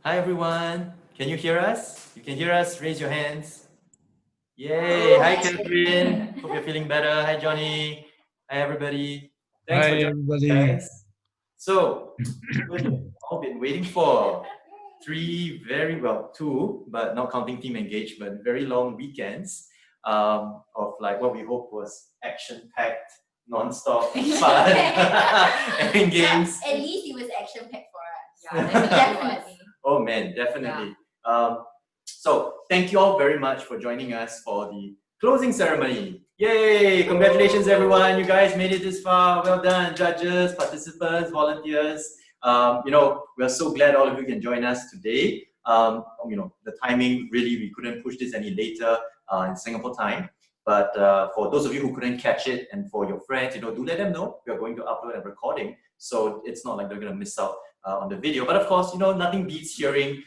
Hi everyone, can you hear us? You can hear us, raise your hands. Yay, hi Catherine, hope you're feeling better. Hi Johnny, hi everybody. Thanks Hi for joining us, everybody. guys. So, we've all been waiting for two, but not counting team engagement, very long weekends of like what we hope was action-packed, non-stop fun and games. At least it was action-packed for us. Yeah, definitely. Oh man, definitely. So thank you all very much for joining us for the closing ceremony. Yay! Congratulations everyone, you guys made it this far. Well done, judges, participants, volunteers. We're so glad all of you can join us today. The timing, really, we couldn't push this any later in Singapore time. But for those of you who couldn't catch it and for your friends, do let them know. We are going to upload a recording. So it's not like they're going to miss out on the video. But of course, nothing beats hearing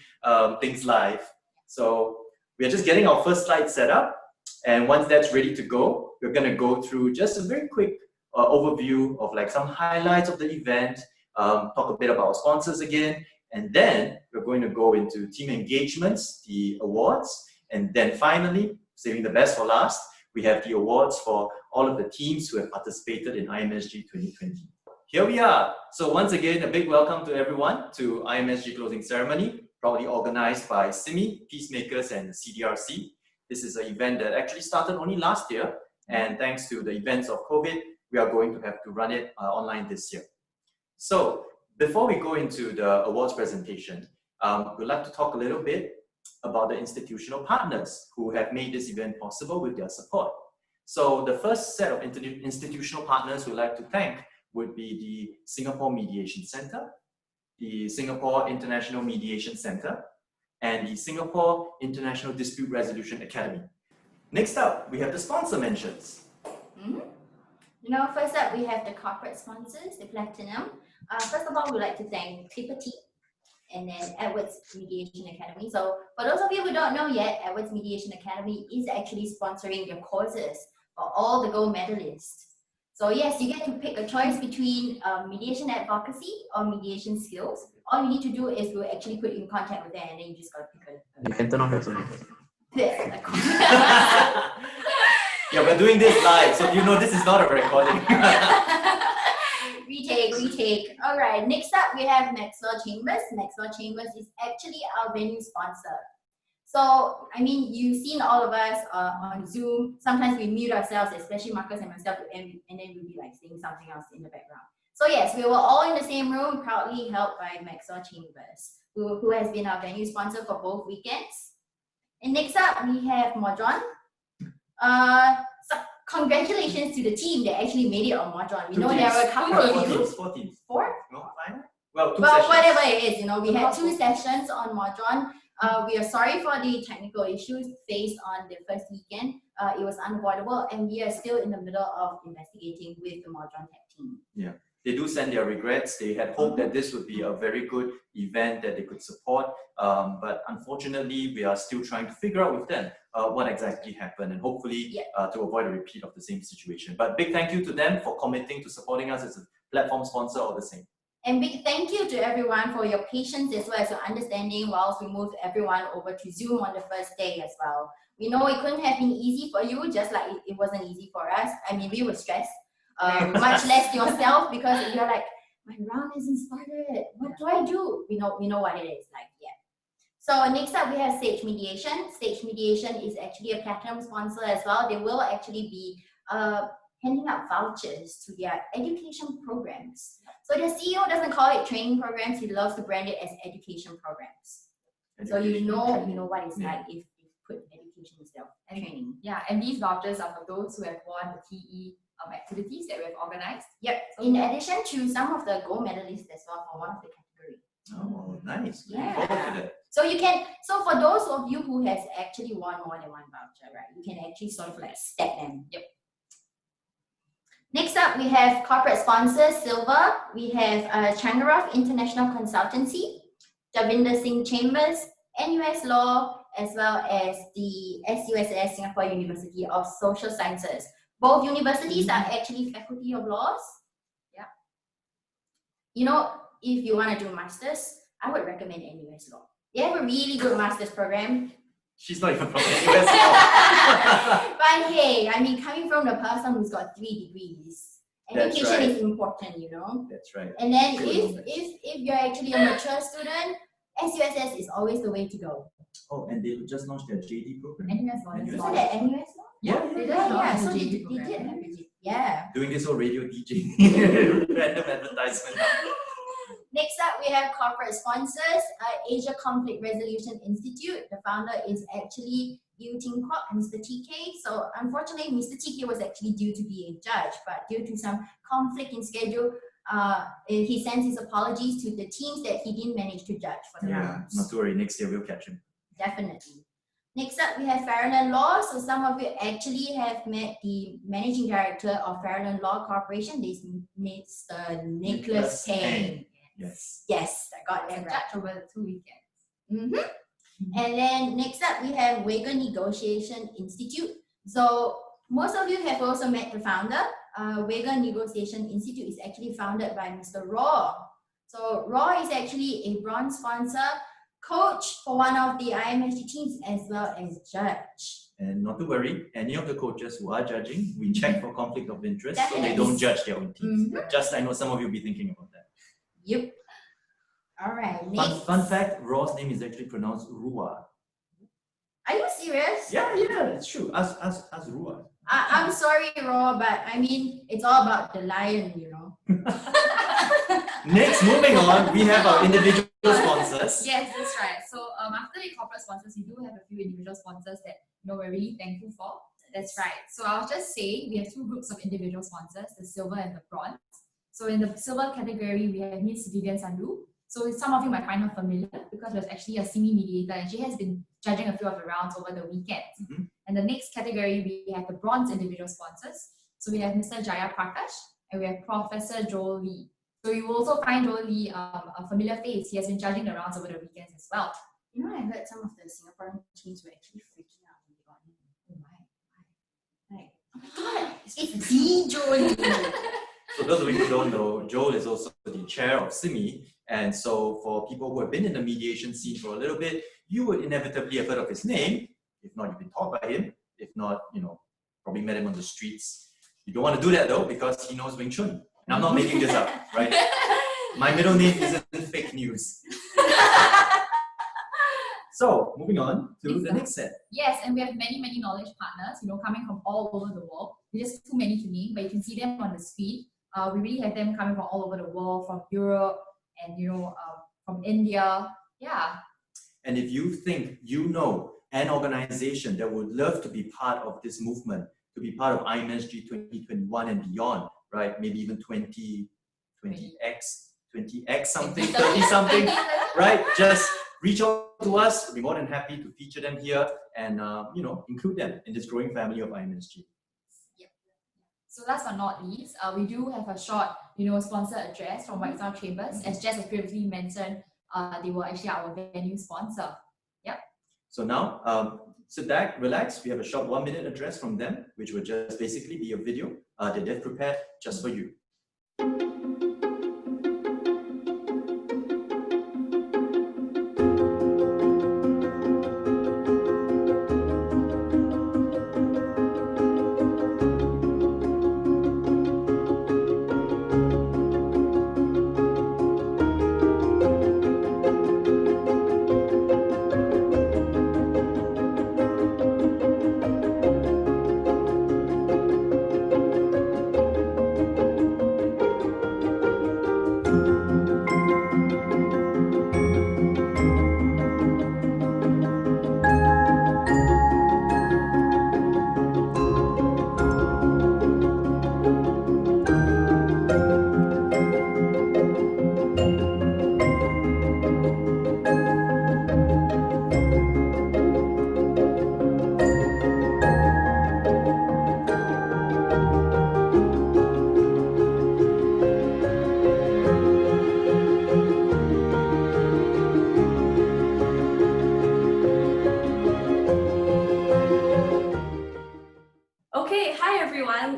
things live. So we're just getting our first slide set up. And once that's ready to go, we're going to go through just a very quick overview of like some highlights of the event, talk a bit about our sponsors again, and then we're going to go into team engagements, the awards, and then finally, saving the best for last, we have the awards for all of the teams who have participated in IMSG 2020. Here we are. So once again, a big welcome to everyone to IMSG closing ceremony, proudly organized by CIMI, Peacemakers, and CDRC. This is an event that actually started only last year, and thanks to the events of COVID, we are going to have to run it online this year. So before we go into the awards presentation, we'd like to talk a little bit about the institutional partners who have made this event possible with their support. So the first set of institutional partners we'd like to thank would be the Singapore Mediation Center, the Singapore International Mediation Center, and the Singapore International Dispute Resolution Academy. Next up, we have the sponsor mentions. First up, we have the corporate sponsors, the Platinum. First of all, we'd like to thank Clipper T and then Edwards Mediation Academy. So for those of you who don't know yet, Edwards Mediation Academy is actually sponsoring your courses for all the gold medalists. So yes, you get to pick a choice between mediation advocacy or mediation skills. All you need to do is we'll actually put you in contact with them and then you just got to pick a... You can turn off your phone. Yeah, we're doing this live, so this is not a recording. Retake. All right, next up we have Maxwell Chambers. Maxwell Chambers is actually our venue sponsor. So, you've seen all of us on Zoom. Sometimes we mute ourselves, especially Marcus and myself, and then we'll be like saying something else in the background. So yes, we were all in the same room, proudly helped by Maxwell Chambers, who has been our venue sponsor for both weekends. And next up, we have Modron. So congratulations to the team that actually made it on Modron. We know there were a couple of you. 4 teams. 4? No, 5? Well, 2 sessions. Whatever it is, we had 2 sessions on Modron. We are sorry for the technical issues faced on the first weekend. It was unavoidable, and we are still in the middle of investigating with the Modron tech team. Yeah, they do send their regrets. They had hoped that this would be a very good event that they could support, but unfortunately, we are still trying to figure out with them what exactly happened, and hopefully to avoid a repeat of the same situation. But big thank you to them for committing to supporting us as a platform sponsor or the same. And big thank you to everyone for your patience as well as your understanding whilst we moved everyone over to Zoom on the first day as well. We know it couldn't have been easy for you, just like it wasn't easy for us. We were stressed, much less yourself, because you're like, my round hasn't started. What do I do? We know what it is like. Yeah. So next up we have Sage Mediation. Sage Mediation is actually a platinum sponsor as well. They will actually be handing out vouchers to their education programs. So the CEO doesn't call it training programs, he loves to brand it as education programs. So you know what it's like if you put education instead of training. Yeah, and these vouchers are for those who have won the TE activities that we have organized. Yep, so in addition to some of the gold medalists as well for one of the categories. Oh, nice. Yeah. So for those of you who has actually won more than one voucher, right, you can actually sort of like stack them. Yep. Next up, we have corporate sponsors, Silver. We have Changarov International Consultancy, Davinder Singh Chambers, NUS Law, as well as the SUSS Singapore University of Social Sciences. Both universities are actually faculty of laws. Yeah. If you want to do masters, I would recommend NUS Law. They have a really good master's program. She's not even from the US now. But hey, I mean, coming from the person who's got 3 degrees, That's education right. is important, you know. That's right. And then True if you're actually a mature student, SUSS is always the way to go. Oh, and they just launched their JD program. NUS law. NUS Isn't law. that NUS law? Yeah, They Yeah, just launched so the they JD did program. have it. Yeah. doing this whole radio DJ random advertisement. Next up, we have corporate sponsors, Asia Conflict Resolution Institute. The founder is actually Yu Ting Kwok, Mr. TK. So unfortunately, Mr. TK was actually due to be a judge, but due to some conflict in schedule, he sends his apologies to the teams that he didn't manage to judge for the rounds. Not to worry, next year we'll catch him. Definitely. Next up, we have Farallon Law. So some of you actually have met the managing director of Farallon Law Corporation. This is Mr. Nicholas Payne. Yes. Yes, I got As that a right. judge over the 2 weekends. And then next up, we have Wager Negotiation Institute. So most of you have also met the founder. Wager Negotiation Institute is actually founded by Mr. Raw. So Raw is actually a bronze sponsor, coach for one of the IMSG teams, as well as judge. And not to worry, any of the coaches who are judging, we check for conflict of interest so they Definitely. don't judge their own teams. Just I know some of you will be thinking about that. Yep. All right. Next. Fun fact, Raw's name is actually pronounced Rua. Are you serious? Yeah, it's true. As Rua. I'm sorry, Raw, but I mean, it's all about the lion, you know. Next, moving on, we have our individual sponsors. Yes, that's right. So after the corporate sponsors, we do have a few individual sponsors that we're really thankful for. That's right. So I'll just say we have 2 groups of individual sponsors, the silver and the bronze. So in the silver category, we have Miss Vivian Sandu. So some of you might find her familiar because she was actually a semi-mediator and she has been judging a few of the rounds over the weekends. And the next category, we have the bronze individual sponsors. So we have Mr. Jaya Prakash and we have Professor Joel Lee. So you will also find Joel Lee a familiar face. He has been judging the rounds over the weekends as well. You know, I heard some of the Singaporean teams were actually freaking out when they got him. Oh my. Like, oh my God, it's the Joel. For those of you who don't know, Joel is also the chair of SIMI. And so for people who have been in the mediation scene for a little bit, you would inevitably have heard of his name. If not, you've been taught by him. If not, probably met him on the streets. You don't want to do that though, because he knows Wing Chun. And I'm not making this up, right? My middle name isn't fake news. So, moving on to the next set. Yes, and we have many, many knowledge partners, coming from all over the world. There's just too many to name, but you can see them on the screen. We really have them coming from all over the world, from Europe and, from India. Yeah. And if you think you know an organization that would love to be part of this movement, to be part of IMSG 2021 and beyond, right? Maybe even 20x something, 30 something, right? Just reach out to us. We'll be more than happy to feature them here and, include them in this growing family of IMSG. So last but not least, we do have a short, sponsor address from White Sound Chambers. As Jess has previously mentioned, they were actually our venue sponsor. Yep. So now, sit back, relax. We have a short 1-minute address from them, which will just basically be a video that they've prepared just for you.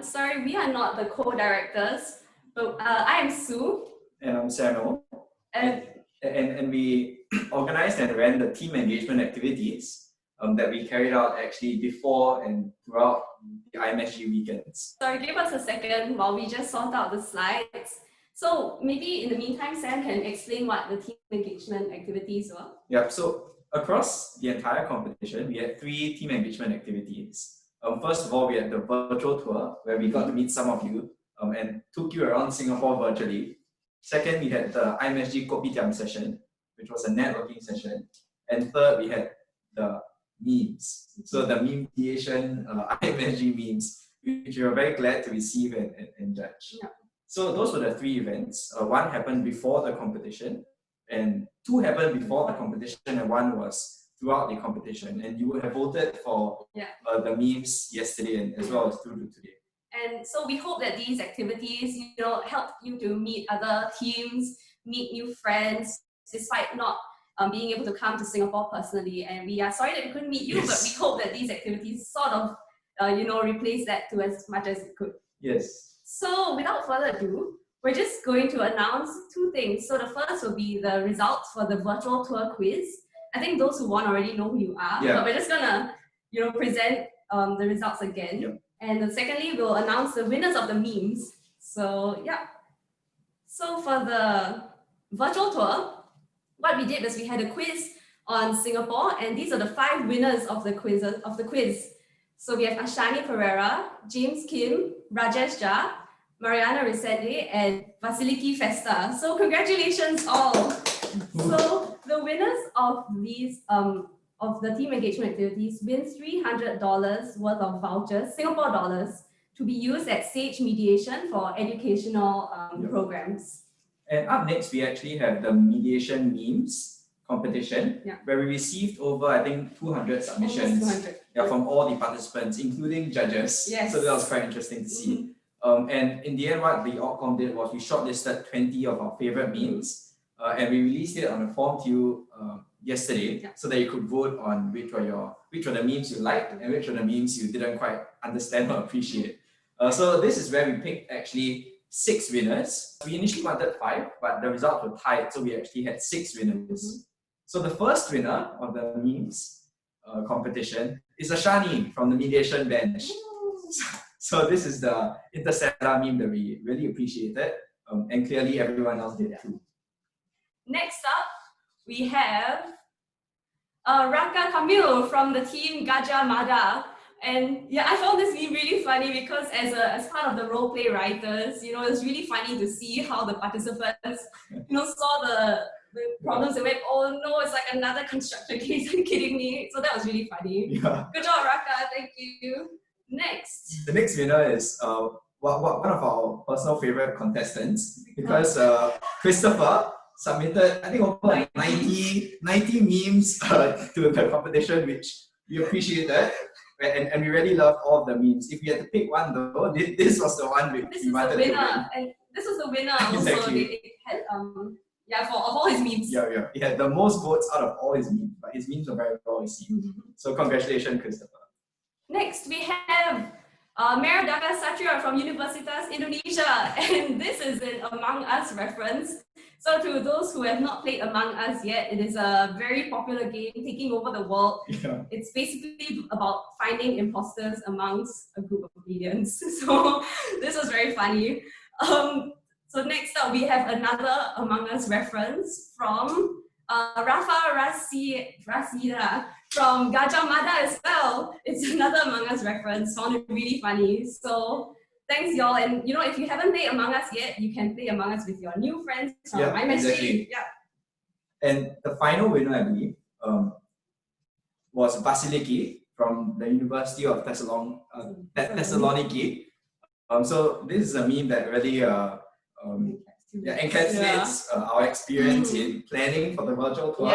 Sorry, we are not the co-directors, but I am Sue. And I'm Samuel. And And we organized and ran the team engagement activities that we carried out actually before and throughout the IMSG weekends. Sorry, give us a second while we just sort out the slides. So maybe in the meantime, Sam can explain what the team engagement activities were. Yeah, so across the entire competition, we had 3 team engagement activities. First of all, we had the virtual tour, where we got to meet some of you and took you around Singapore virtually. Second, we had the IMSG Kopitiam session, which was a networking session. And third, we had the memes. So the mediation IMSG memes, which we were very glad to receive and judge. Yeah. So those were the 3 events. One happened before the competition, and 2 happened before the competition, and 1 was throughout the competition. And you would have voted for the memes yesterday and as well as through to today. And so we hope that these activities, help you to meet other teams, meet new friends, despite not being able to come to Singapore personally. And we are sorry that we couldn't meet you, but we hope that these activities sort of, replace that to as much as it could. Yes. So without further ado, we're just going to announce 2 things. So the first will be the results for the virtual tour quiz. I think those who won already know who you are, but we're just gonna, present the results again. Yep. And then secondly, we'll announce the winners of the memes. So yeah. So for the virtual tour, what we did was we had a quiz on Singapore, and these are the 5 winners of the quiz. So we have Ashani Pereira, James Kim, Rajesh Jha, Mariana Resende, and Vasiliki Festa. So congratulations all. So the winners of these of the team engagement activities win $300 worth of vouchers, Singapore dollars, to be used at Sage Mediation for educational programs. And up next, we actually have the mediation memes competition, where we received over, I think, 200 submissions. Almost 200. From all the participants, including judges. Yes. So that was quite interesting to see. And in the end, what the outcome did was we shortlisted 20 of our favorite memes, and we released it on a form to you yesterday, so that you could vote on which were the memes you liked and which were the memes you didn't quite understand or appreciate. So this is where we picked actually 6 winners. We initially wanted 5, but the results were tied, so we actually had 6 winners. So the first winner of the memes competition is Ashani from the mediation bench. So this is the Interstellar meme that we really appreciated, and clearly everyone else did too. Next up, we have Raka Kamil from the team Gajah Mada. And yeah, I found this meme really funny because as part of the role play writers, it's really funny to see how the participants, saw the problems and went, oh no, it's like another construction case, are you kidding me? So that was really funny. Yeah. Good job, Raka, thank you. Next. The next winner is one of our personal favorite contestants, because Christopher submitted, I think, over 90 memes to the competition, which we appreciated. And we really loved all of the memes. If we had to pick one though, this was the one we wanted to win. And this was the winner also. Exactly. They had, for all his memes. Yeah. He had the most votes out of all his memes, but his memes were very well received. So congratulations, Christopher. Next, we have Meradaka Satria from Universitas Indonesia, and this is an Among Us reference. So to those who have not played Among Us yet, it is a very popular game taking over the world. Yeah. It's basically about finding imposters amongst a group of millions. So this was very funny. So next up, we have another Among Us reference from Rafa Rasida from Gajah Mada as well. It's another Among Us reference, found it really funny. So thanks y'all, and if you haven't played Among Us yet, you can play Among Us with your new friends from IMSG. Exactly. Yeah. And the final winner, I believe, was Vasiliki from the University of Thessaloniki. So this is a meme that really encapsulates our experience in planning for the virtual tour,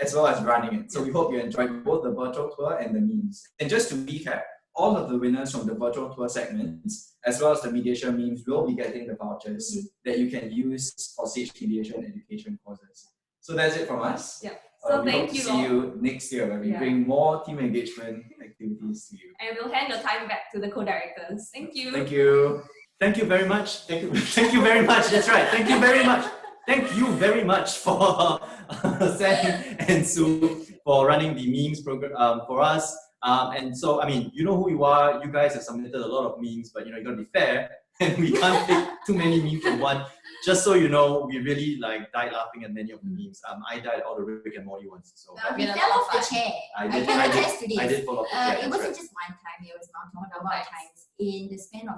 as well as running it. So we hope you enjoyed both the virtual tour and the memes. And just to recap, all of the winners from the virtual tour segments, as well as the mediation memes, will be getting the vouchers that you can use for Sage Mediation education courses. So that's it from us. Yeah. So we thank hope to you see all. you next year when we bring more team engagement activities to you. And we'll hand the time back to the co-directors. Thank you. Thank you. Thank you very much. Thank you very much. That's right. Thank you very much. thank you very much for Sam and Sue for running the memes program for us. And so, I mean, you know who you are. You guys have submitted a lot of memes, but you know, you gotta be fair, and we can't pick too many memes from one. Just so you know, we really like died laughing at many of the memes. I died at all the Rick and Morty ones. So We fell off the chair. I can attest to this. I did fall off the chair. It wasn't just one time, it was multiple times in the span of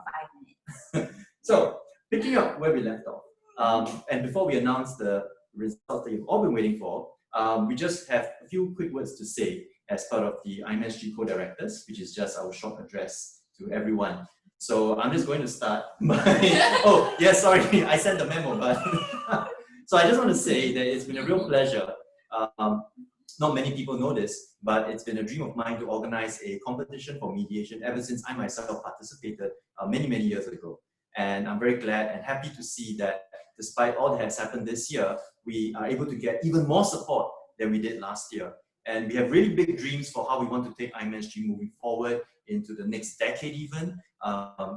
5 minutes. So, picking up where we left off, and before we announce the results that you've all been waiting for, we just have a few quick words to say as part of the IMSG co-directors, which is just our short address to everyone. So I'm just going to start by, oh, yeah, sorry, I sent the memo, but so I just want to say that it's been a real pleasure. Not many people know this, but it's been a dream of mine to organize a competition for mediation ever since I myself participated many, many years ago. And I'm very glad and happy to see that despite all that has happened this year, we are able to get even more support than we did last year. And we have really big dreams for how we want to take IMSG moving forward into the next decade even.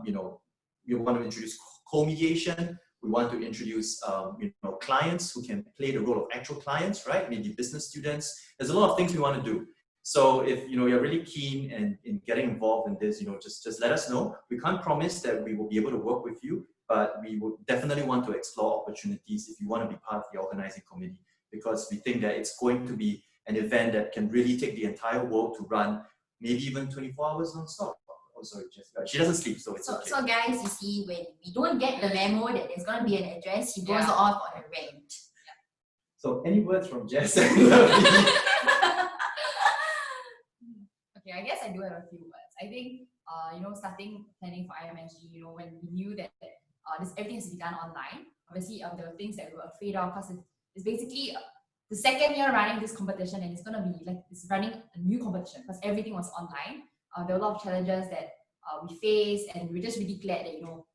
You know, we want to introduce co-mediation. We want to introduce you know, clients who can play the role of actual clients, right? Maybe business students. There's a lot of things we want to do. So if you know you're really keen in getting involved in this, you know, just let us know. We can't promise that we will be able to work with you, but we would definitely want to explore opportunities if you want to be part of the organizing committee, because we think that it's going to be an event that can really take the entire world to run, maybe even 24 hours non-stop. Oh, sorry, Jessica. She doesn't sleep, so it's okay. So guys, you see, when we don't get the memo that there's going to be an address, he goes off on a rant. So any words from Jess and Lovely? Okay, I guess I do have a few words. I think, you know, starting planning for IMSG, you know, when we knew that everything has to be done online, obviously there were things that we were afraid of, because it's basically the second year running this competition, and it's going to be like, it's running a new competition because everything was online. There were a lot of challenges that we faced, and we're just really glad that, you know,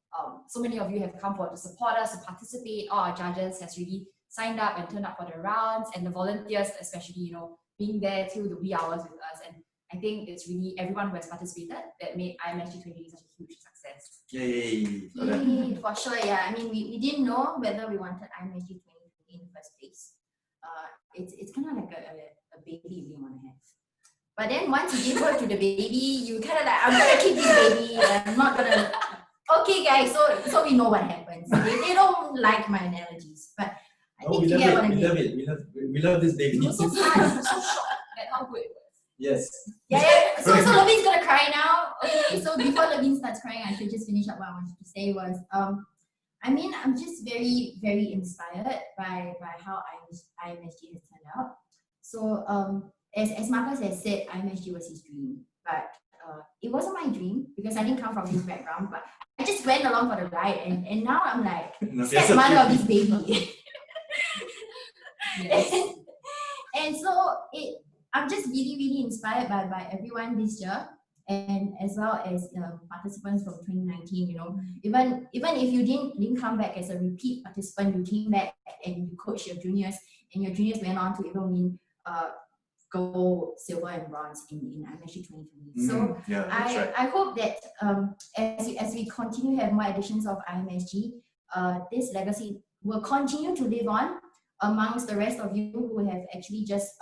so many of you have come forward to support us, to participate. All our judges has really signed up and turned up for the rounds, and the volunteers especially, you know, being there till the wee hours with us. And I think it's really everyone who has participated that made IMSG 2020 such a huge success. Yay! For sure, yeah. I mean, we didn't know whether we wanted IMSG 2020 in the first place. It's kind of like a baby we want to have. But then once you give birth to the baby, you kind of like, I'm gonna keep this baby. I'm not gonna. Okay, guys. So we know what happens. They don't like my analogies, but I think we you love get it. what I We mean. love it. We love this baby. We were so fun, so shocked at how good it was. Yes. Yeah. So Levin's gonna cry now. Okay. So before Levin starts crying, I should just finish up what I wanted to say was, I mean, I'm just very, very inspired by how IMSG has turned out. So as Marcus has said, IMSG was his dream, but it wasn't my dream because I didn't come from his background. But I just went along for the ride, and now I'm like stepmother of this baby. Yes. and so I'm just really, really inspired by everyone this year, and as well as participants from 2019. You know, even if you didn't come back as a repeat participant, you came back and you coached your juniors, and your juniors went on to even win gold, silver, and bronze in IMSG 2020. So yeah, right. I hope that as we continue to have more editions of IMSG, this legacy will continue to live on amongst the rest of you who have actually just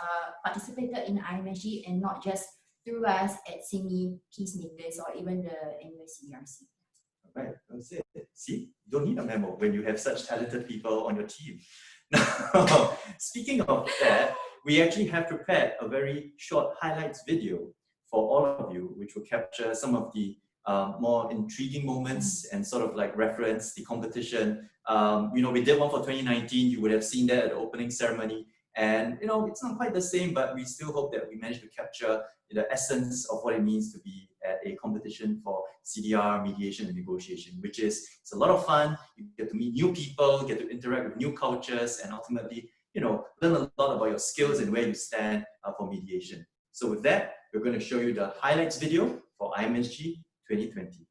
participated in IMSG and not just through us at Simi, Peacemakers, or even the NUS CDRC. Right, that's it. See, you don't need a memo when you have such talented people on your team. Now, speaking of that, we actually have prepared a very short highlights video for all of you, which will capture some of the more intriguing moments and sort of like reference the competition. You know, we did one for 2019. You would have seen that at the opening ceremony. And, you know, it's not quite the same, but we still hope that we managed to capture the essence of what it means to be at a competition for CDR, mediation, and negotiation, which is, it's a lot of fun. You get to meet new people, get to interact with new cultures, and ultimately, you know, learn a lot about your skills and where you stand for mediation. So with that, we're going to show you the highlights video for IMSG 2020.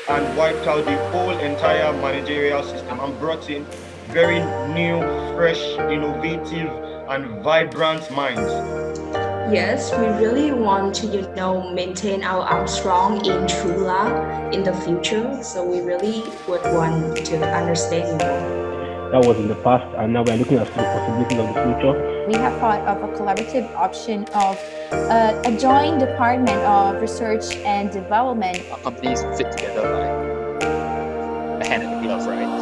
and wiped out the whole entire managerial system and brought in very new, fresh, innovative, and vibrant minds. Yes, we really want to, maintain our Armstrong in Chula in the future. So we really would want to understand more. That was in the past, and now we're looking at the possibilities of the future. We have thought of a collaborative option of a joint department of research and development. Our companies fit together like a hand and a glove, right?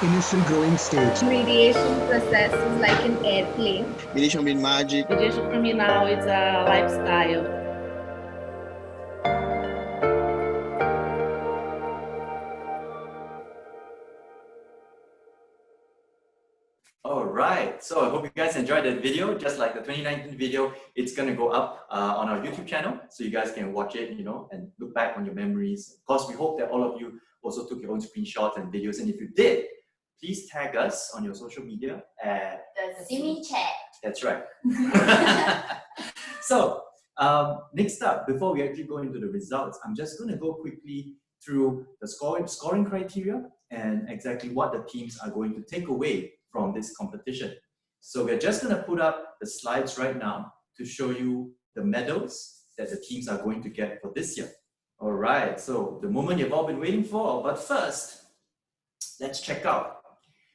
Initial growing stage. Mediation process is like an airplane. Mediation been magic. Mediation criminal is a lifestyle. Alright, so I hope you guys enjoyed that video. Just like the 2019 video, it's gonna go up on our YouTube channel, so you guys can watch it, and look back on your memories. Of course, we hope that all of you also took your own screenshots and videos, and if you did, please tag us on your social media at The Simi Chat. That's right. So, next up, before we actually go into the results, I'm just going to go quickly through the scoring criteria and exactly what the teams are going to take away from this competition. So we're just going to put up the slides right now to show you the medals that the teams are going to get for this year. All right, so the moment you've all been waiting for, but first, let's check out.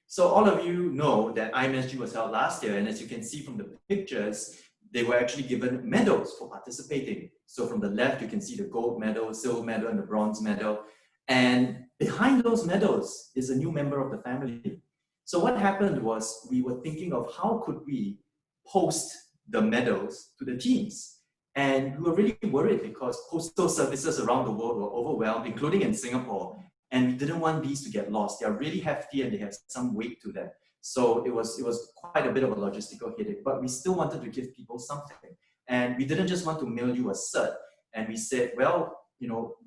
So all of you know that IMSG was held last year, and as you can see from the pictures, they were actually given medals for participating. So from the left, you can see the gold medal, silver medal, and the bronze medal. And behind those medals is a new member of the family. So what happened was we were thinking of how could we post the medals to the teams. And we were really worried because postal services around the world were overwhelmed, including in Singapore. And we didn't want these to get lost. They are really hefty and they have some weight to them. So it was quite a bit of a logistical headache, but we still wanted to give people something. And we didn't just want to mail you a cert. And we said, well,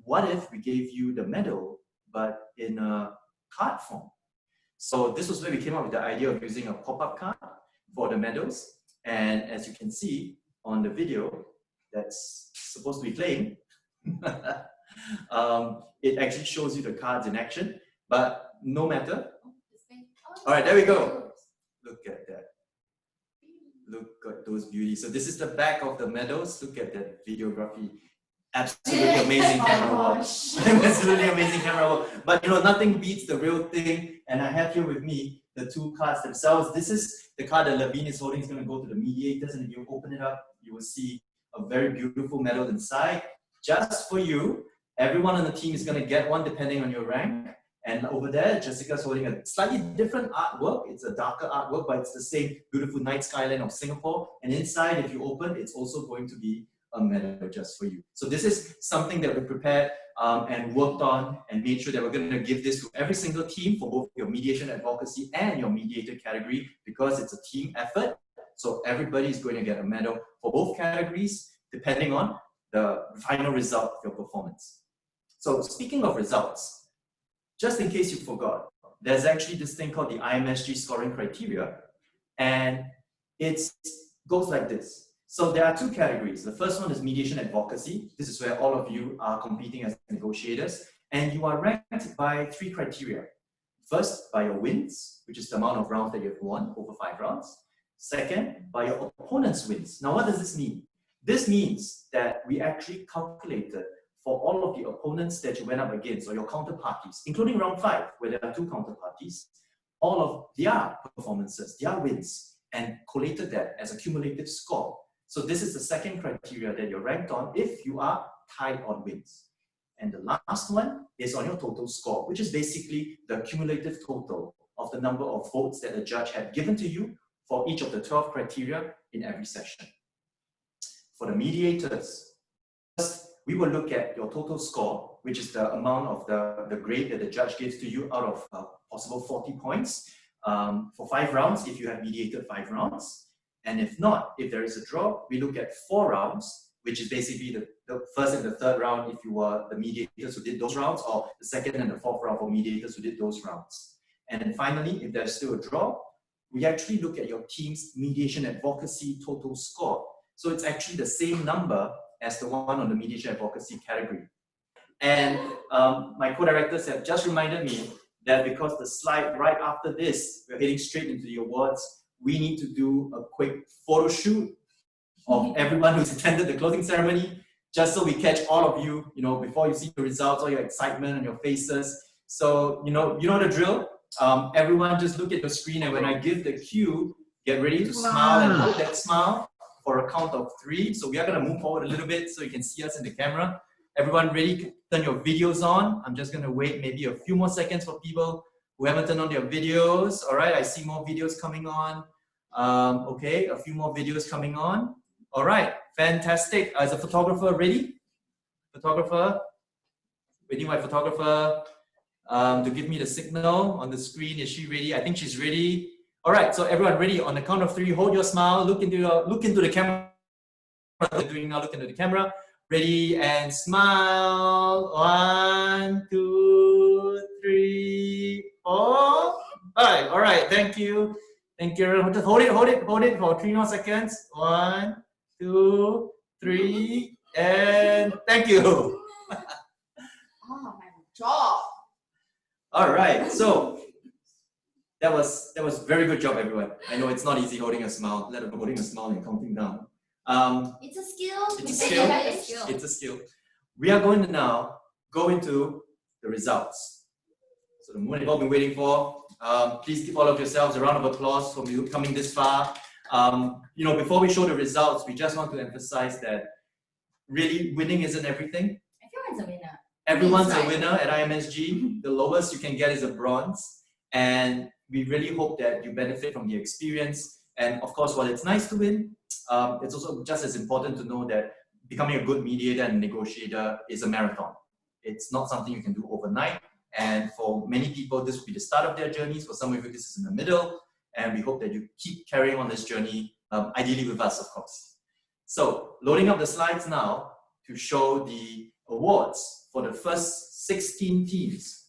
what if we gave you the medal, but in a card form? So this was where we came up with the idea of using a pop-up card for the medals. And as you can see on the video that's supposed to be playing, it actually shows you the cards in action, but no matter. All right, there we go. Look at that. Look at those beauties. So this is the back of the medals. Look at that videography. Absolutely amazing camera work. Absolutely amazing camera work. But nothing beats the real thing. And I have here with me the two cards themselves. This is the card that Levine is holding. It's going to go to the mediators, and if you open it up, you will see a very beautiful medal inside. Just for you. Everyone on the team is going to get one depending on your rank. And over there, Jessica's holding a slightly different artwork. It's a darker artwork, but it's the same beautiful night skyline of Singapore. And inside, if you open, it's also going to be a medal just for you. So this is something that we prepared and worked on and made sure that we're going to give this to every single team for both your mediation advocacy and your mediator category, because it's a team effort. So everybody is going to get a medal for both categories, depending on the final result of your performance. So speaking of results, just in case you forgot, there's actually this thing called the IMSG scoring criteria, and it goes like this. So there are two categories. The first one is mediation advocacy. This is where all of you are competing as negotiators, and you are ranked by 3 criteria. First, by your wins, which is the amount of rounds that you've won over 5 rounds. Second, by your opponent's wins. Now, what does this mean? This means that we actually calculated for all of the opponents that you went up against, or your counterparties, including round 5, where there are 2 counterparties, all of their performances, their wins. and collated that as a cumulative score. So this is the second criteria that you're ranked on if you are tied on wins. And the last one is on your total score, which is basically the cumulative total of the number of votes that the judge had given to you for each of the 12 criteria in every session. For the mediators, first, we will look at your total score, which is the amount of the grade that the judge gives to you out of possible 40 points for 5 rounds if you have mediated 5 rounds. And if not, if there is a draw, we look at 4 rounds, which is basically the first and the third round if you were the mediators who did those rounds, or the second and the fourth round for mediators who did those rounds. And then finally, if there's still a draw, we actually look at your team's mediation advocacy total score. So it's actually the same number as the one on the mediation advocacy category. And my co-directors have just reminded me that because the slide right after this, we're heading straight into the awards, we need to do a quick photo shoot of everyone who's attended the closing ceremony, just so we catch all of you, before you see the results, all your excitement on your faces. So, you know the drill. Everyone just look at your screen, and when I give the cue, get ready to smile and hold that smile for a count of 3. So we are going to move forward a little bit so you can see us in the camera. Everyone ready? Turn your videos on. I'm just going to wait maybe a few more seconds for people who haven't turned on their videos. All right, I see more videos coming on. Okay, a few more videos coming on. All right, fantastic. Is the photographer ready? Photographer? Waiting my photographer to give me the signal on the screen. Is she ready? I think she's ready. All right, so everyone ready? On the count of 3, hold your smile, look into the camera. Doing now, look into the camera. Ready and smile. 1, 2, 3, 4. All right, thank you. Thank you. Just hold it for 3 more seconds. 1, 2, 3, and thank you. Oh, my job. All right, so that was very good job, everyone. I know it's not easy holding a smile, let alone holding a smile and counting down. It's a skill. It's a skill. We are going to now go into the results. So the moment you've all been waiting for. Please give all of yourselves a round of applause for coming this far. Before we show the results, we just want to emphasize that really winning isn't everything. Everyone's a winner. Everyone's a winner at IMSG. The lowest you can get is a bronze. And we really hope that you benefit from the experience. And of course, while it's nice to win, it's also just as important to know that becoming a good mediator and negotiator is a marathon. It's not something you can do overnight. And for many people, this will be the start of their journeys. For some of you, this is in the middle. And we hope that you keep carrying on this journey, ideally with us, of course. So, loading up the slides now to show the awards for the first 16 teams.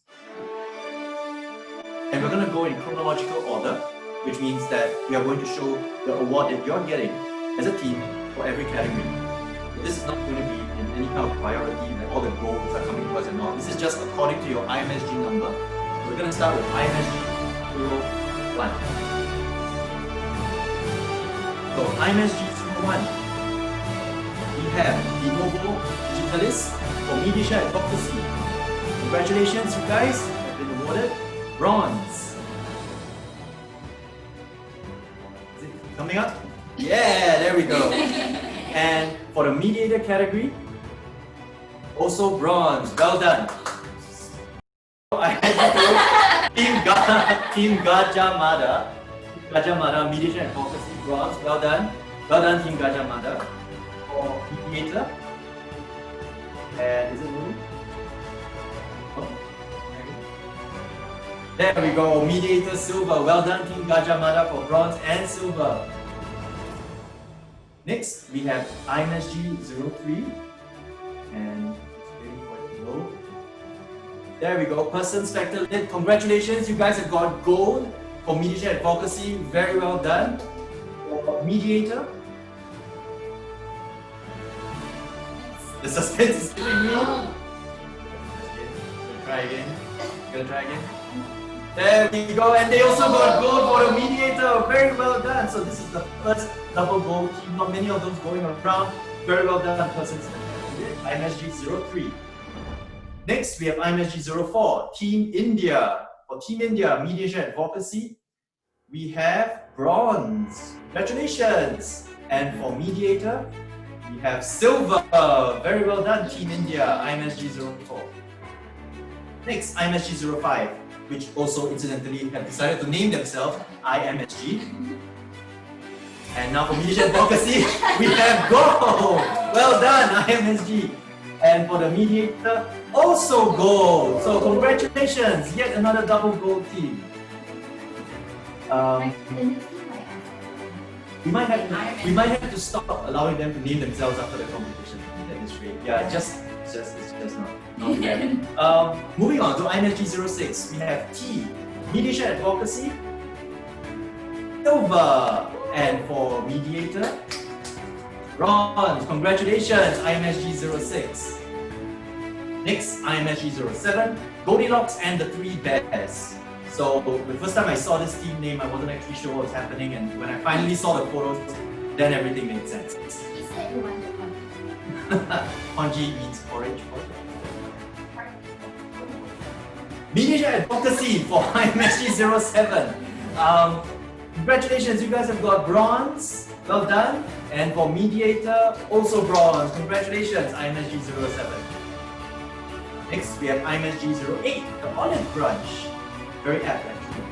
And we're going to go in chronological order, which means that we are going to show the award that you're getting as a team for every category. So this is not going to be in any kind of priority, like all the goals are coming to us and all. This is just according to your IMSG number. So we're going to start with IMSG 01. So IMSG 01, we have the Novo Digitalis for mediation advocacy. Congratulations, you guys have been awarded bronze. Is it coming up? Yeah, there we go. And for the mediator category, also bronze. Well done. I had to Team Gajah Mada, mediation advocacy, bronze. Well done. Well done, Team Gajah Mada. For mediator. And is it moving? Oh, there we go. Mediator silver. Well done, Team Gajah Mada, for bronze and silver. Next, we have IMSG 03. And there we go. Person Spectre Lit. Congratulations, you guys have got gold for mediation advocacy. Very well done. For mediator. The suspense is killing me. Try again. There we go. And they also got gold for the mediator. Very well done. So this is the first double gold team. Not many of those going around. Very well done, Person Spectre Lit. IMSG 03. Next, we have IMSG 04, Team India. For Team India, mediation advocacy, we have bronze. Congratulations. And for mediator, we have silver. Very well done, Team India, IMSG 04. Next, IMSG 05, which also incidentally have decided to name themselves IMSG. And now for mediation advocacy, we have gold. Well done, IMSG. And for the mediator, also gold. So congratulations, yet another double gold team. We might have to stop allowing them to name themselves after the competition at this rate. Yeah, it's just not fair. Moving on to IMSG 06, we have T, mediation advocacy, silver, and for mediator, bronze. Congratulations, IMSG 06. Next, IMSG 07, Goldilocks and the Three Bears. So the first time I saw this team name, I wasn't actually sure what was happening, and when I finally saw the photos, then everything made sense. He said you wanted Ponji means orange. Mediation advocacy for IMSG 07. Congratulations, you guys have got bronze. Well done. And for mediator, also bronze. Congratulations, IMSG 07. Next, we have IMSG 08, the olive branch. Very apt, actually.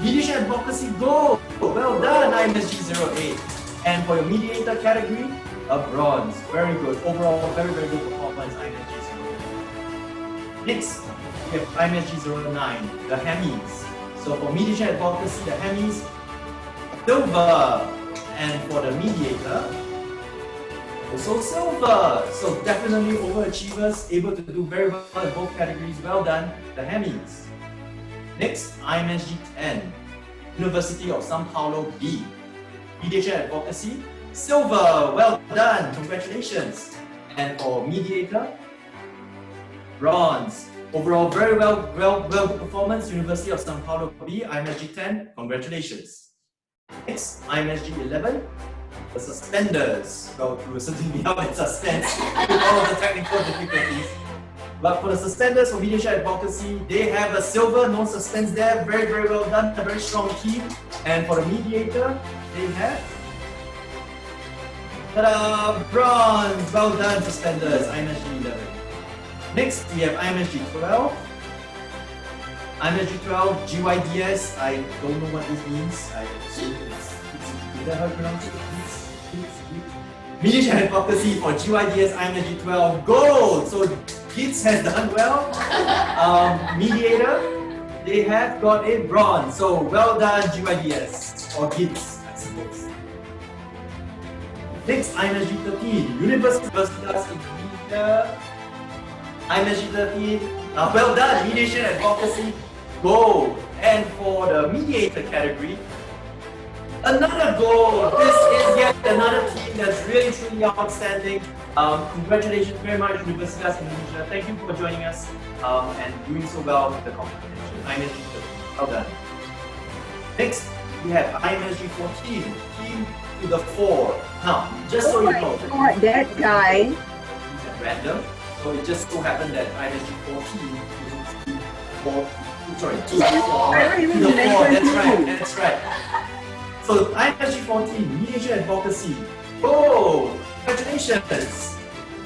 Mediation advocacy gold. Well done, IMSG 08. And for your mediator category, a bronze. Very good. Overall, very, very good performance, IMSG 08. Next, we have IMSG 09, the Hemis. So for mediation advocacy, the Hemis, silver. And for the mediator, also silver. So definitely overachievers, able to do very well in both categories. Well done, the Hemis. Next, IMSG 10, University of Sao Paulo B. Mediation advocacy, silver. Well done, congratulations. And for mediator, bronze. Overall, very well good performance. University of Sao Paulo B, IMSG 10, congratulations. Next, IMSG 11, the suspenders. Well, we will certainly be out in suspense with all of the technical difficulties. But for the suspenders, for mediation advocacy, they have a silver, no suspense there. Very, very well done. A very strong team. And for the mediator, they have bronze. Well done, suspenders. IMSG 11. Next, we have IMSG 12. IMSG 12, GYDS. I don't know what this means. I assume is that how you pronounce it? Mediation advocacy for GYDS IMSG 12 gold. So Kids has done well. Mediator, they have got a bronze. So well done, GYDS or Kids, I suppose. Next, IMSG 13, Universitas in Media. IMSG 13, well done, mediation advocacy, gold. And for the mediator category, another gold. This is yet another team that's really truly outstanding. Congratulations very much, Universitas Indonesia. Thank you for joining us and doing so well in the competition. IMSG 13, well done. Next, we have IMSG 14, team to the 4. Now, just so you know, that guy. It's at random. So it just so happened that IMSG 14 is 4. Sorry, 2 4. That's right. So IMSG 14, mediation advocacy. Oh, congratulations!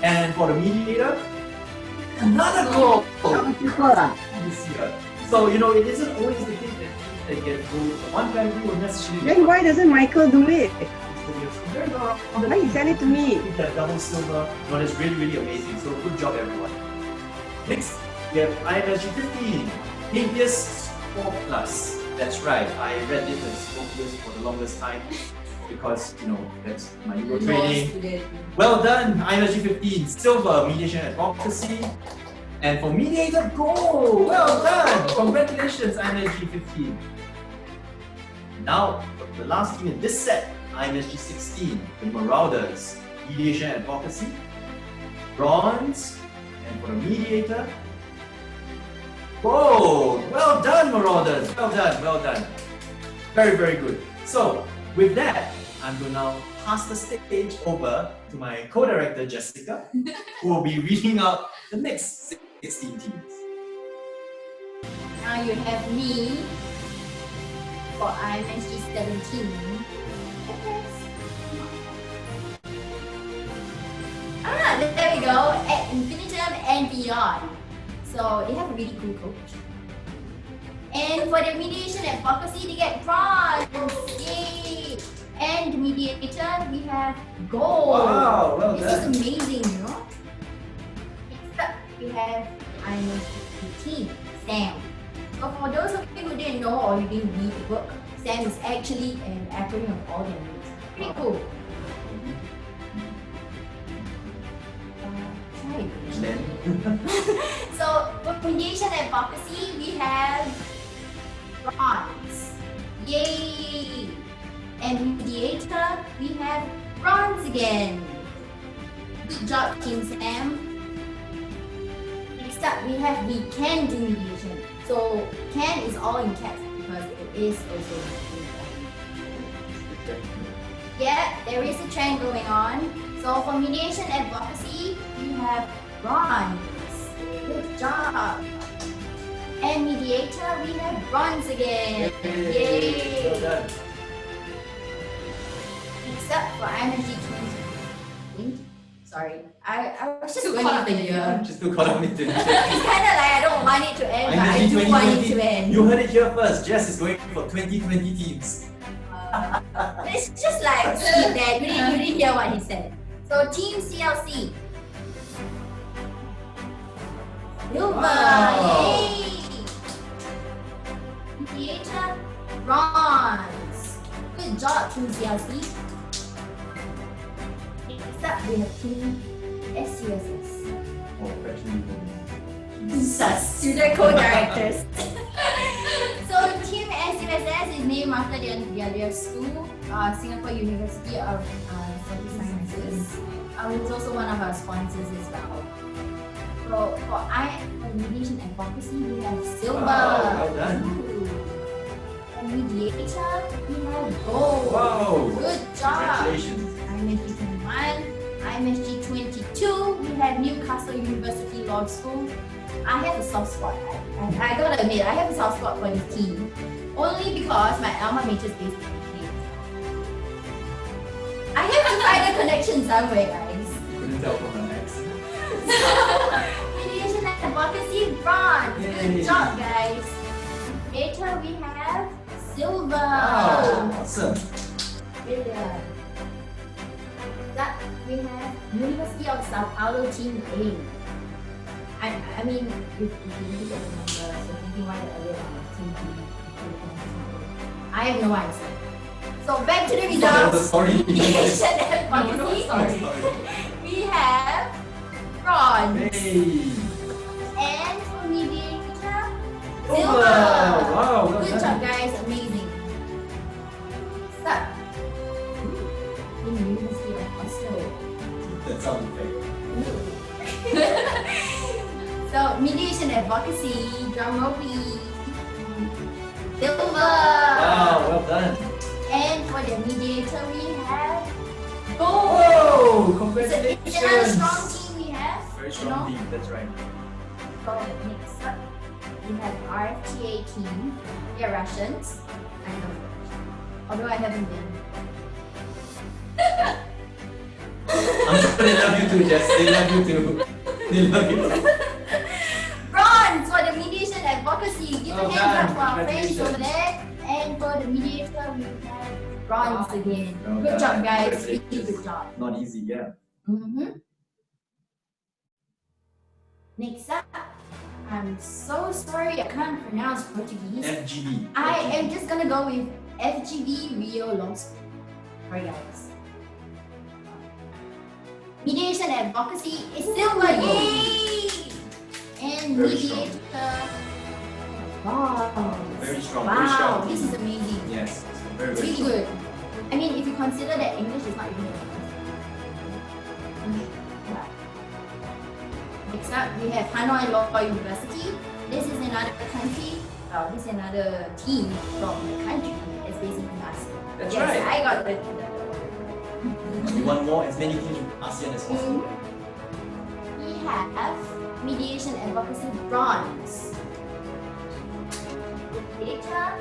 And for the mediator, another goal this year. So you know, it isn't always the case that teams that get gold. One category will necessarily. Then why doesn't Michael do it? Why you send it to me? That double silver, no, that's really, really amazing. So good job, everyone. Next, we have IMSG 15, Envious Sport Plus. That's right, I read it as Scorpius for the longest time because, you know, that's my Euro training. Well done, IMSG 15, silver, mediation advocacy. And for mediator, gold! Well done! Congratulations, IMSG 15. Now, the last team in this set, IMSG 16, the Marauders, mediation advocacy, bronze, and for the mediator, gold! Well done, Marauders! Well done, well done. Very, very good. So, with that, I'm going to now pass the stage over to my co-director, Jessica, who will be reading out the next 16 teams. Now you have me, for IMSG 17. There we go, at infinitum and beyond. So they have a really cool coach. And for the mediation advocacy, they get bronze. Yay! And the mediator, we have gold. Wow, well This done. is amazing, you know. Next up, we have IMSG team, Sam. So for those of you who didn't know or you didn't read the book, SAM is actually an acronym of all their names. Pretty cool. So for mediation advocacy, we have bronze. Yay! And mediator, we have bronze again. Good job, Team Sam. Next up, we have we can do mediation. So can is all in caps because it is also important. Yeah, there is a trend going on. So for mediation advocacy, we have bronze. Good job. And mediator, we have bronze again. Yay! Well done. Next up for IMSG 20. Sorry, I was just Too going caught up with the in it. year. Just to call up into It's kind of like I don't want it to end, but I IMSG do want it 2020. to end. You heard it here first. Jess is going for 2020 teams. It's just like skip that. You didn't hear what he said. So Team CLC. Silver. Wow. Yay! Mediator. Bronze. Good job, Team CLC. Next up, we have Team SUSS. Oh, actually, Student co-directors. So Team SUSS is named after their school, Singapore University of Social Sciences. It's also one of our sponsors as well. So for mediation advocacy, we have silver. Wow, well done. Ooh. And mediator, we have gold. Wow. Good job. Congratulations. IMSG 21, IMSG 22, we have Newcastle University Law School. I have a soft spot. I gotta admit, I have a soft spot for this team. Only because my alma mater is based in the UK. I have to find a connection somewhere, guys. Couldn't tell from my accent. Mediation advocacy bronze. Yay. Good job, guys. Later we have silver. Wow, awesome. Brilliant. That we have University of Sao Paulo Team A. I mean, if you look at the numbers, so thinking why the other Team B. I have no answer. So back to the results. Sorry. Mediation advocacy. Sorry. We have bronze. Hey. And for mediator, Silver. silver. Wow, well Good done. job, guys. Amazing. So, in University of Australia. That sounds fake. So, mediation advocacy, drum roll please. Silver. Wow, well done. And for the mediator, we have gold. Whoa, It's another congratulations. strong team we have. Very you strong know. team, that's right. So next up, we have RFTA team. They're Russians. I know Russian. Although I haven't been. I'm sure they love you too, Jess. They love you too. They love you too. Bronze for the mediation advocacy. Give a Well hand done. clap to our friends over Congratulations. there. And for the mediator, we have bronze again. Well Good job, done. guys. Really Congratulations. good job. Not easy, yeah. Next up, I'm so sorry I can't pronounce Portuguese. FGB. I am just gonna go with FGV Rio Law School. Sorry, guys. Mediation advocacy is silver. Yay! And Very strong. mediator. Wow. Very strong, Wow, very strong. this is amazing. Yes, very, very Really strong. good. I mean, if you consider that English is not even a yeah. Next up, we have Hanoi Law University. This is another country. This is another team from the country that's based in ASEAN. That's yes, right. I got the We want more, as many teams from ASEAN as possible. We have mediation advocacy bronze. Data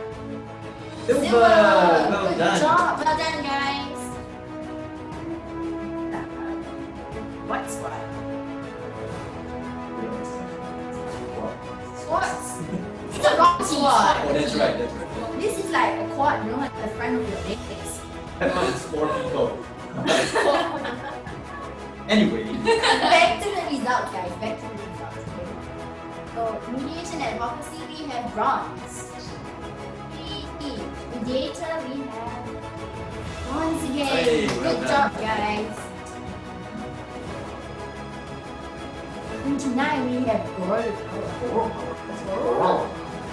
Silver. Silver. Well Good done. job. Well done, guys. What squad? Squats. It's a rock squad. Oh, that's right. That's right. This is like a quad, you know, at the front of your legs. That one is 4 people. Anyway. Back to the results, guys. Back to the results. Okay. So, mediation advocacy, we have bronze. Mediator, we have bronze again. Hey, well Good done. job, guys. 29, we have gold. Wow.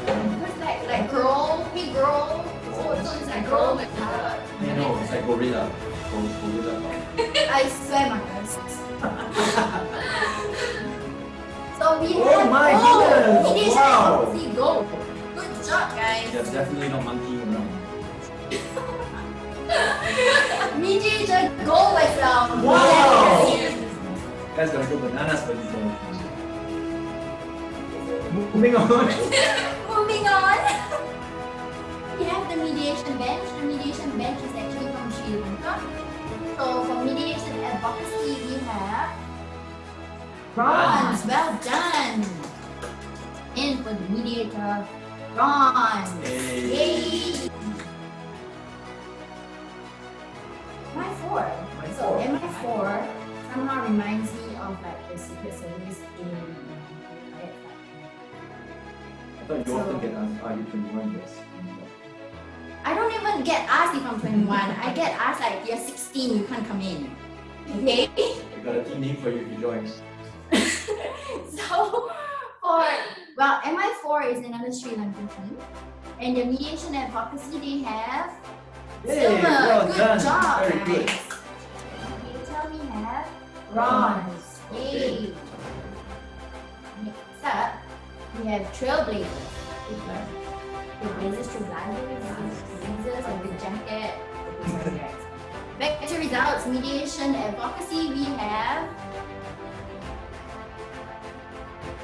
It's like girl, big girl. So it's like girl with power. You know, it's like gorilla. Gorilla. I swear, Marcus. So we Oh have my gold. goodness. Mediation Wow. advocacy gold. Good job, guys. There's definitely not monkeying around. Mediator gold as well. Wow. Yes. Guys gotta go bananas for this one. Moving on. Moving on. We have the mediation bench. The mediation bench is actually from Sri Lanka. So for mediation advocacy, we have bronze. Well done. And for the mediator, bronze. Hey. Yay. MI4. My So four. MI4 somehow reminds me of like the Secret Service in. I thought you often get asked, are you 21 years? I don't even get asked if I'm 21. I get asked like, you're 16, you can't come in. Okay? I got a team name for you if you join. So, well, MI4 is another Sri Lankan team. And the mediation advocacy they have Yay, silver. well Good done. job, Very guys. good. Mediator we have bronze. Yay. Next up, we have trailblazers. Trailblazers, trailblazers, and the jacket. Back to results, mediation advocacy, we have.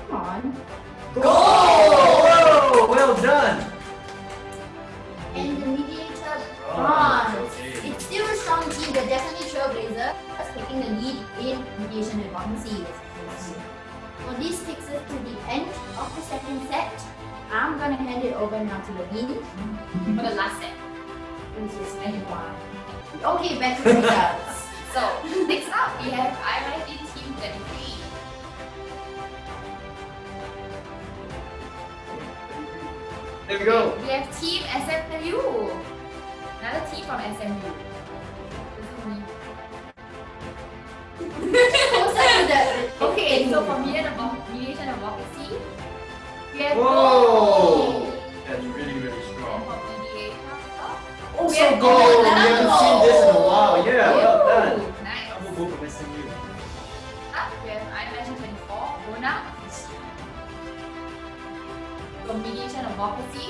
Come on. Gold! Whoa, well done. And the mediator bronze. Okay. It's still a strong team, but definitely trailblazers taking the lead in mediation advocacy. So this takes us to the end of the second set. I'm gonna hand it over now to Levine For the last set. which is anyone. Okay, back to the results. So next up we have IMSG Team 33. There we go. We have Team SMU. Another team from SMU. This is me. Closer to the Okay, so for mediation advocacy, we have Whoa! gold. That's really, really And strong. for mediator, Oh, we so have gold! We gold. haven't seen this in a while. Yeah, well done. Nice. Double gold from SMU. Up, we have IMSG 24, Bona. For mediation advocacy,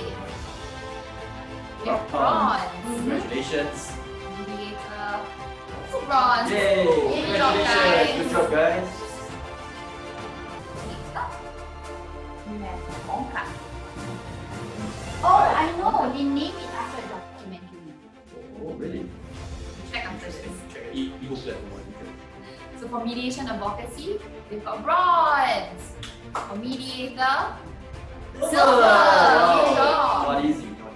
we have bronze. Congratulations. Mediator, also bronze. Yay! Good job, guys. Good job, guys. Next up, we have Monka. Oh, I know. They name it after a documentary. Oh, really? Check after this. Check an e-book platform. So for mediation advocacy, we've got bronze. For mediator, silver. Wow. Good job. Not easy, not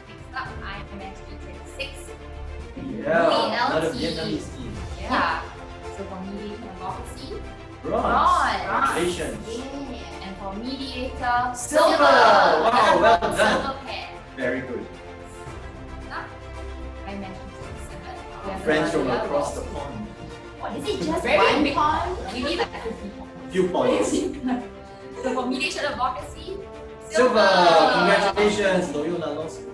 Next up, IMSG 26. easy. Yeah, another VLT. Vietnamese team. Yeah. So for mediation advocacy, Bronze. Bronze. Congratulations. Yeah. and for mediator, Silver. Wow, well done. Silver pair. Very good. Up, IMSG 27. We have Friends from another across the yellow. pond. What is it? Just Very one big. pond? We need like 50 points. Few points. So for mediation advocacy, Silver. Congratulations, Loyola Law School.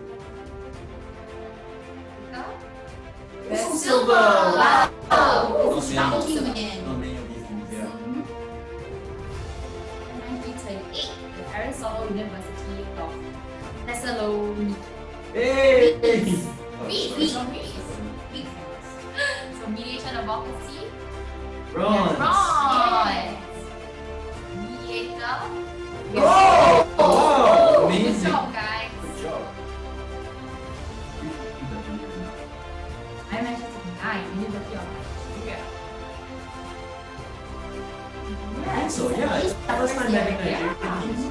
Silver. Silver. Wow. Not Strong many. team again. Not many of these teams, yeah. 1938, the Aristotle University of Thessaloniki. Hey! Greece. Greece. Greece. So mediation advocacy, Bronze. bronze. Mediator, Oh! Wow! Good Amazing. job, guys. Good job. University of Nigeria. I think so, yeah. It's the first time having Nigerian teams.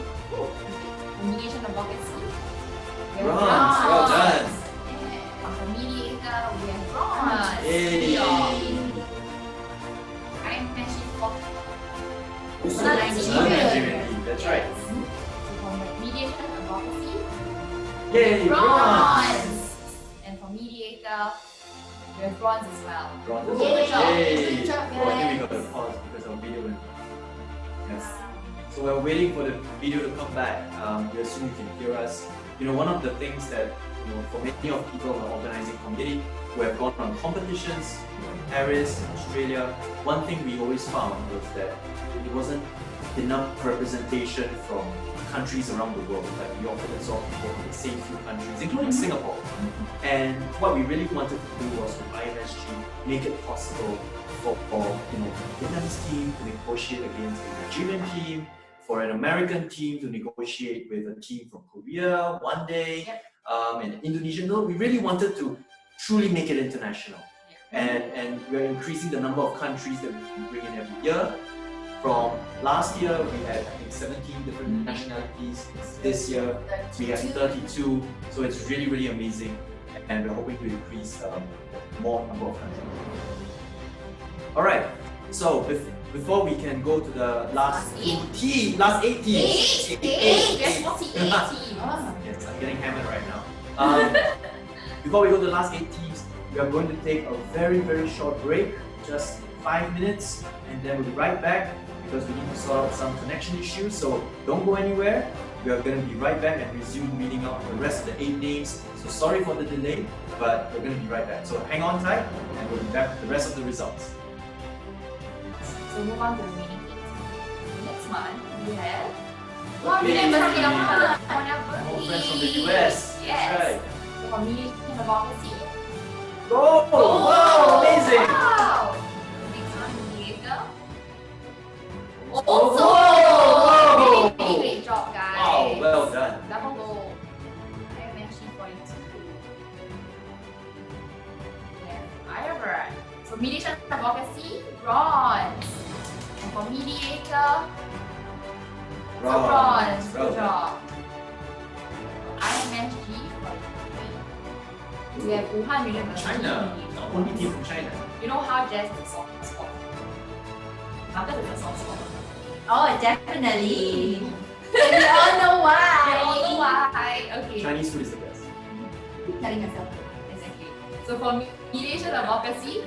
Mediation advocacy. We have Bronze, well done. And for mediator, we have bronze. Yay. IMSG for Nigerian team, that's right. for mediation advocacy, Yay, bronze. and for mediator, we have bronze as well. Bronze. Yay. Yay. Good job, Oh, I think we guys. got to pause because our video went. Yes. So we're waiting for the video to come back. We assume you can hear us. You know, one of the things that, you know, for many of people in the organizing committee who have gone on competitions, in Paris, Australia, one thing we always found was that it wasn't enough representation from countries around the world. Like we often absorb people from the same few countries, including Singapore. And what we really wanted to do was with IMSG make it possible for you know, Vietnamese team to negotiate against a Nigerian team, for an American team to negotiate with a team from Korea one day, and Indonesia. No, we really wanted to truly make it international. And we're increasing the number of countries that we bring in every year. From last year, we had, I think, 17 different nationalities. This year, we have 32. So it's really, really amazing. And we're hoping to increase more number of countries. All right. So before we can go to the last eight teams. Eight. There's 48 teams. Yes, I'm getting hammered right now. Before we go to the last 8 teams, we are going to take a very, very short break, just 5 minutes, and then we'll be right back because we need to sort out some connection issues. So don't go anywhere. We are going to be right back and resume reading out the rest of the 8 names. So sorry for the delay, but we're going to be right back. So hang on tight, and we'll be back with the rest of the results. So move on to the remaining 8. Next one, we have University of More friends from the US. Yes. That's right. So for mediation advocacy. Go! Wow, amazing! Wow! Next one, mediator. Also! Really great job, guys. Wow, well done. Double goal. IMSG 42. Yeah, Ivory. So mediation advocacy, bronze. And for mediator, bronze. Good job. IMSG 43. We have Wuhan University. China, the only team from China. You know how jazz is a soft spot? After the soft spot. Oh, definitely. And we all know why. I don't know why. Okay. Chinese food is the best. Telling yourself. Exactly. So for mediation advocacy,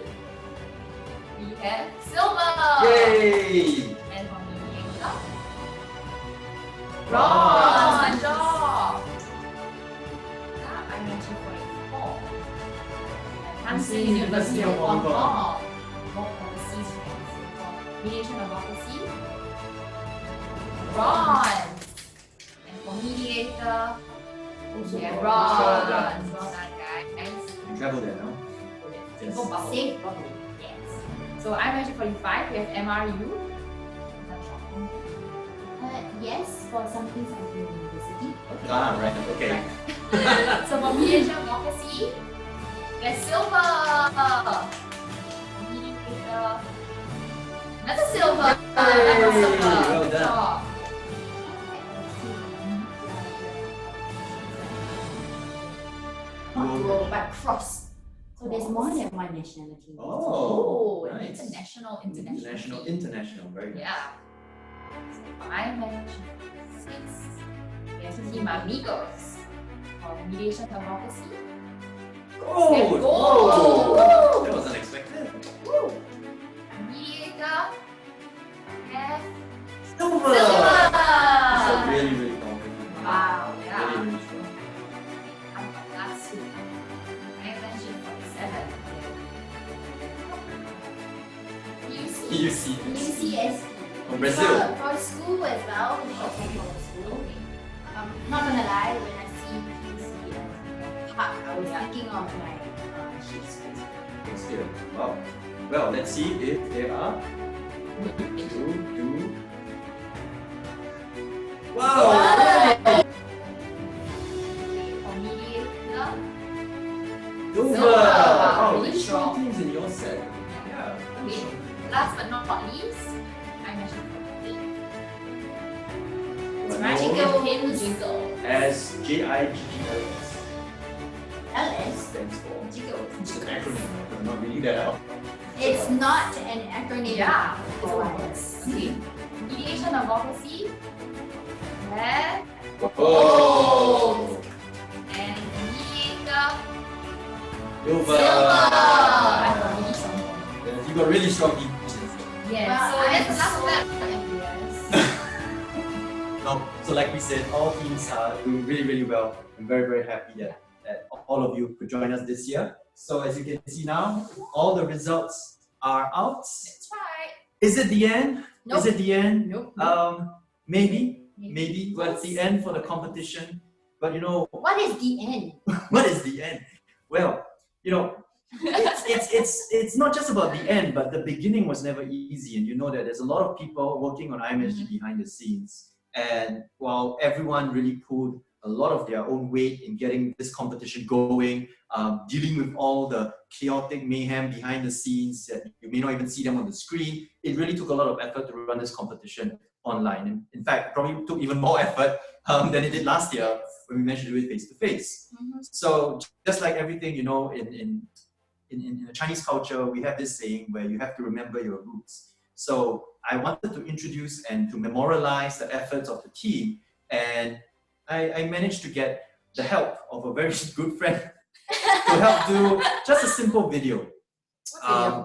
we have silver. Yay! And for mediator, Bronze. good job. Now I mentioned 44. Hansen University of Hong Kong. More overseas friends. For mediation advocacy, bronze. And for mediator, we have bronze. Well done, guys. You travel there now? Yes. Go bubble. Safe bubble. Yes. So I'm actually 45. We have MRU. Yes, for something university. Ah, right, okay. So for mediation advocacy, there's silver. Mediator. Another silver. Another silver. Well Good done. job. Not dual, but cross. So there's more than one nationality. Oh, Oh, nice. international. International, very nice. Yeah. So I mentioned 6. We have Team Amigos for mediation advocacy. Oh, Let's go. whoa. That was unexpected. Woo. Mediator. Yes. Silver! Silver. So really, really confident. Wow, yeah. Really, really strong. I'm last week. I mentioned 47. UCS. From Brazil. For school as well. We should take for school. Not gonna lie, when I see QC and Park, I was thinking of my shift school. Still. Wow. Well, let's see if there are. Wow! For mediator. Silver! Wow, Wow, really really strong strong. teams in your last but not least, I mentioned But right. no, Jingle. as JIGGLS LS. stands for. Jiggles. It's an acronym. I'm not reading that out. It's not an acronym. Yeah, it's for all words. Okay. Mediation advocacy. Red. Oh! And mediator. Silver! I got really strong. Yes, you got really strong teachers. Yes. Well, So I'm that's the last so- of that. MBS. No, so like we said, all teams are doing really, really well. I'm very, very happy that all of you could join us this year. So as you can see now, all the results are out. That's right. Is it the end? Nope. Is it the end? Nope. Maybe. Well, it's the end for the competition. But you know, What is the end? what is the end? Well, you know, it's not just about the end, but the beginning was never easy. And you know that there's a lot of people working on IMSG behind the scenes. And while everyone really pulled a lot of their own weight in getting this competition going, dealing with all the chaotic mayhem behind the scenes that you may not even see them on the screen, it really took a lot of effort to run this competition online. And in fact, it probably took even more effort than it did last year when we managed to do it face to face. So just like everything, you know, in the Chinese culture, we have this saying where you have to remember your roots. So I wanted to introduce and to memorialize the efforts of the team, and I managed to get the help of a very good friend to help do just a simple video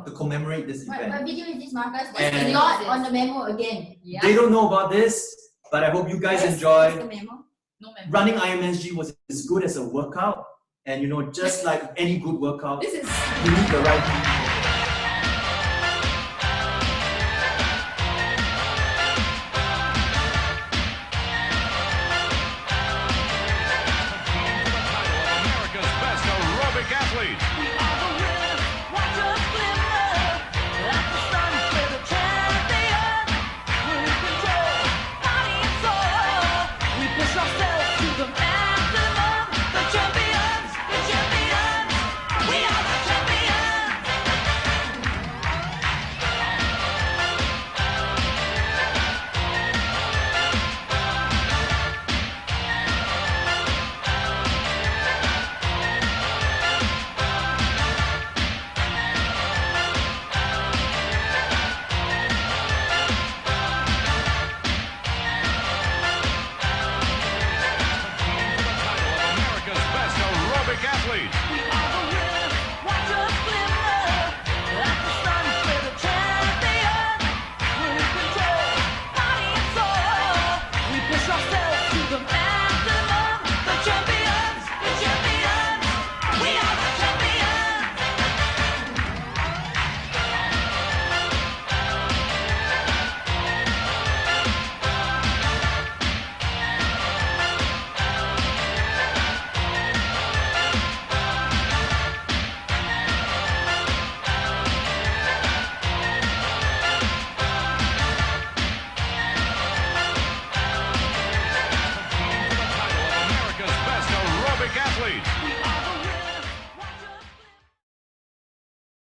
to commemorate this What event. video is this, Marcus? And- There's a lot on the memo again. Yeah. They don't know about this, but I hope you guys Where's enjoy. the memo? No memory. Running IMSG was as good as a workout, and you know, just like any good workout, This is you need the right people. America's best aerobic athlete. America's best aerobic athlete. America's best aerobic athlete.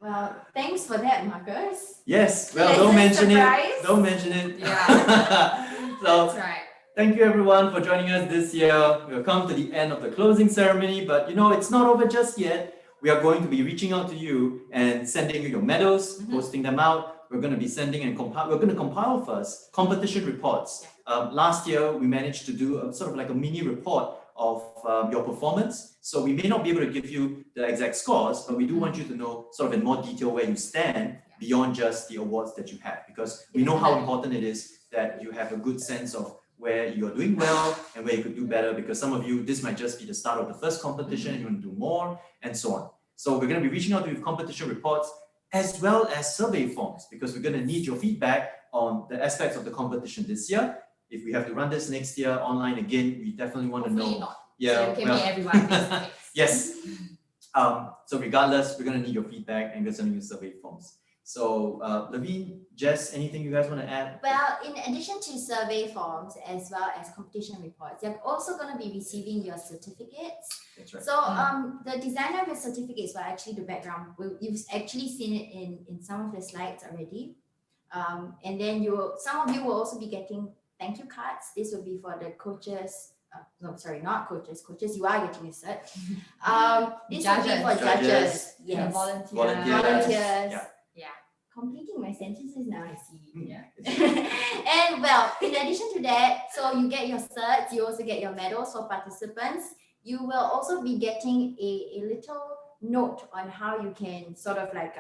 Well, thanks for that, Marcus. Yes, well, Pleasant don't mention surprise. it. Don't mention it. Yeah. So, That's right. thank you everyone for joining us this year. We've come to the end of the closing ceremony, but you know, it's not over just yet. We are going to be reaching out to you and sending you your medals, posting them out. We're going to be sending and compile. We're going to compile first competition reports. Last year, we managed to do a sort of like a mini report of your performance. So we may not be able to give you the exact scores, but we do want you to know sort of in more detail where you stand beyond just the awards that you have, because we know how important it is that you have a good sense of where you're doing well and where you could do better, because some of you, this might just be the start of the first competition and you want to do more and so on. So we're going to be reaching out to you with competition reports as well as survey forms, because we're going to need your feedback on the aspects of the competition this year. If we have to run this next year online again, we definitely want to know. Hopefully not. Yeah, So you can well, meet everyone face to face. yes. So regardless, we're going to need your feedback and we're sending you survey forms. So Levine, Jess, anything you guys want to add? Well, in addition to survey forms as well as competition reports, you're also going to be receiving your certificates. That's right. So the designer of your certificates will actually the background. You've actually seen it in some of the slides already. And then some of you will also be getting thank you cards. This will be for the coaches. No, sorry, not coaches. Coaches, you are getting a cert. This will be for judges. Yes. Volunteers. Yeah. Completing my sentences now, I see. Yeah. And well, in addition to that, so you get your certs, you also get your medals for participants. You will also be getting a little note on how you can sort of like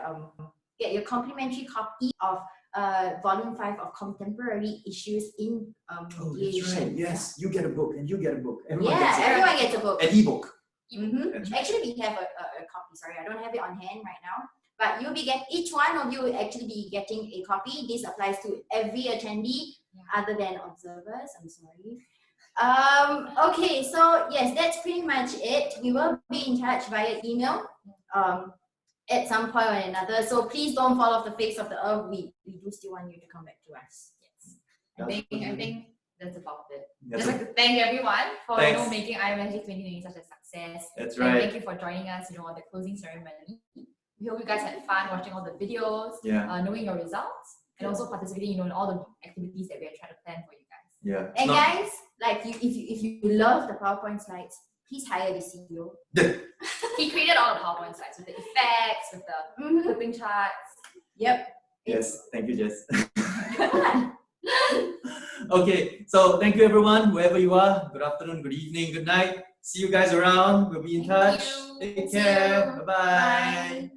get your complimentary copy of volume 5 of contemporary issues in mediation. That's right. Yes, you get a book and you get a book. Everyone gets a book. An ebook. Actually, we have a copy. Sorry, I don't have it on hand right now. But you'll be each one of you will actually be getting a copy. This applies to every attendee other than observers. I'm sorry. Okay, so yes, that's pretty much it. We will be in touch via email at some point or another. So please don't fall off the face of the earth. We do still want you to come back to us. Yes. I think that's about it. Just like to thank everyone for making IMSG 2020 such a success. That's right. And thank you for joining us, on the closing ceremony. We hope you guys had fun watching all the videos, knowing your results, and also participating, in all the activities that we are trying to plan for you guys. Yeah. And guys, like if you love the PowerPoint slides, please hire the CEO. He created all the PowerPoint slides with the effects, with the flipping charts. Yep. Yes. Thank you, Jess. Okay. So thank you, everyone, whoever you are. Good afternoon, good evening, good night. See you guys around. We'll be in touch. Take care. Bye-bye. Bye.